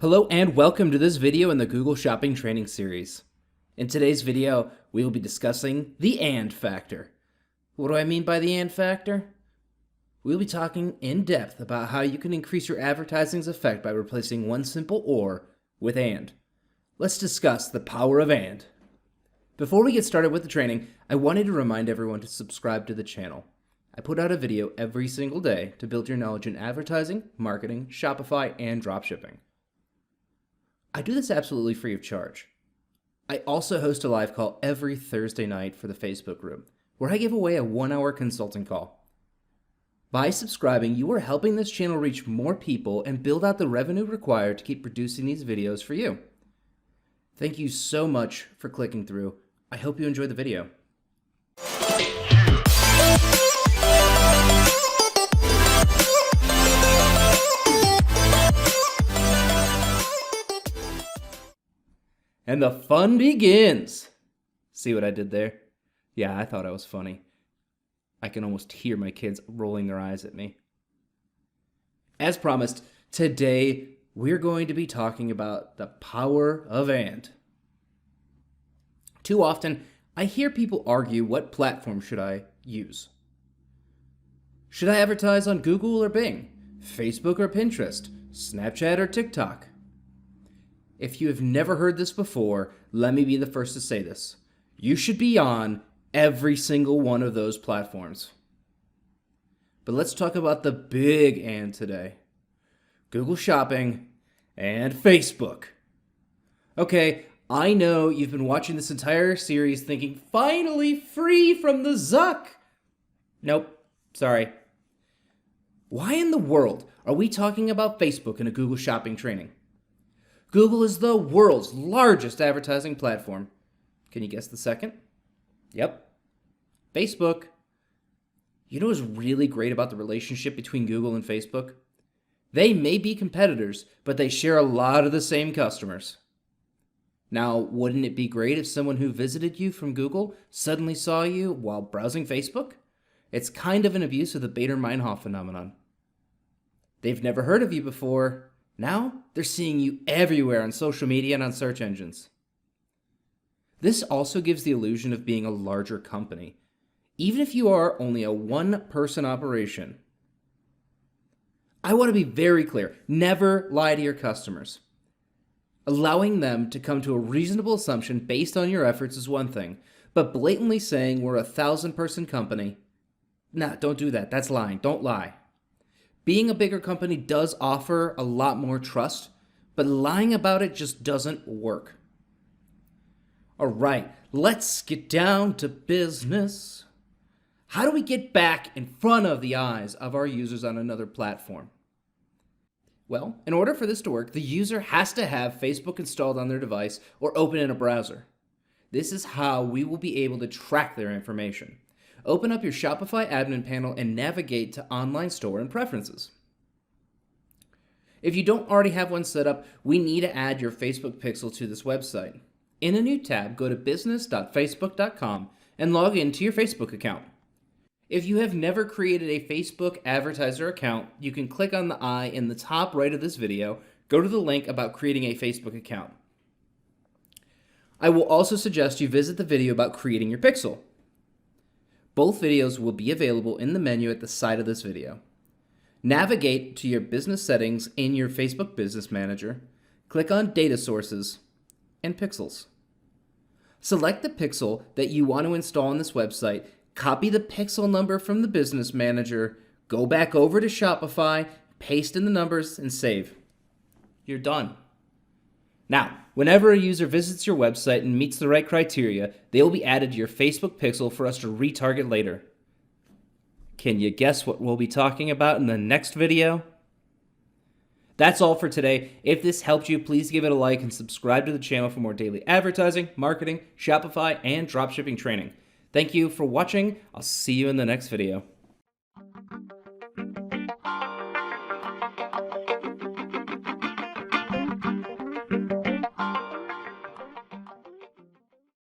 Hello and welcome to this video in the Google Shopping Training Series. In today's video, we will be discussing the AND factor. What do I mean by the AND factor? We'll be talking in depth about how you can increase your advertising's effect by replacing one simple OR with AND. Let's discuss the power of AND. Before we get started with the training, I wanted to remind everyone to subscribe to the channel. I put out a video every single day to build your knowledge in advertising, marketing, Shopify, and dropshipping. I do this absolutely free of charge. I also host a live call every Thursday night for the Facebook group, where I give away a 1-hour consulting call. By subscribing, you are helping this channel reach more people and build out the revenue required to keep producing these videos for you. Thank you so much for clicking through. I hope you enjoy the video. And the fun begins. See what I did there? Yeah, I thought I was funny. I can almost hear my kids rolling their eyes at me. As promised, today we're going to be talking about the power of AND. Too often, I hear people argue what platform should I use. Should I advertise on Google or Bing? Facebook or Pinterest? Snapchat or TikTok? If you have never heard this before, let me be the first to say this. You should be on every single one of those platforms. But let's talk about the big AND today. Google Shopping and Facebook. Okay, I know you've been watching this entire series thinking, finally free from the Zuck. Nope, sorry. Why in the world are we talking about Facebook in a Google Shopping training? Google is the world's largest advertising platform. Can you guess the second? Yep, Facebook. You know what's really great about the relationship between Google and Facebook? They may be competitors, but they share a lot of the same customers. Now, wouldn't it be great if someone who visited you from Google suddenly saw you while browsing Facebook? It's kind of an abuse of the Bader-Meinhof phenomenon. They've never heard of you before. Now, they're seeing you everywhere on social media and on search engines. This also gives the illusion of being a larger company, even if you are only a one-person operation. I want to be very clear. Never lie to your customers. Allowing them to come to a reasonable assumption based on your efforts is one thing, but blatantly saying we're a 1,000-person company, nah, don't do that. That's lying. Don't lie. Being a bigger company does offer a lot more trust, but lying about it just doesn't work. All right, let's get down to business. How do we get back in front of the eyes of our users on another platform? Well, in order for this to work, the user has to have Facebook installed on their device or open in a browser. This is how we will be able to track their information. Open up your Shopify admin panel and navigate to Online Store and Preferences. If you don't already have one set up, we need to add your Facebook pixel to this website. In a new tab, go to business.facebook.com and log into your Facebook account. If you have never created a Facebook advertiser account, you can click on the I in the top right of this video, go to the link about creating a Facebook account. I will also suggest you visit the video about creating your pixel. Both videos will be available in the menu at the side of this video. Navigate to your business settings in your Facebook Business Manager, click on Data Sources, and Pixels. Select the pixel that you want to install on this website, copy the pixel number from the Business Manager, go back over to Shopify, paste in the numbers, and save. You're done. Now, whenever a user visits your website and meets the right criteria, they will be added to your Facebook pixel for us to retarget later. Can you guess what we'll be talking about in the next video? That's all for today. If this helped you, please give it a like and subscribe to the channel for more daily advertising, marketing, Shopify, and dropshipping training. Thank you for watching. I'll see you in the next video.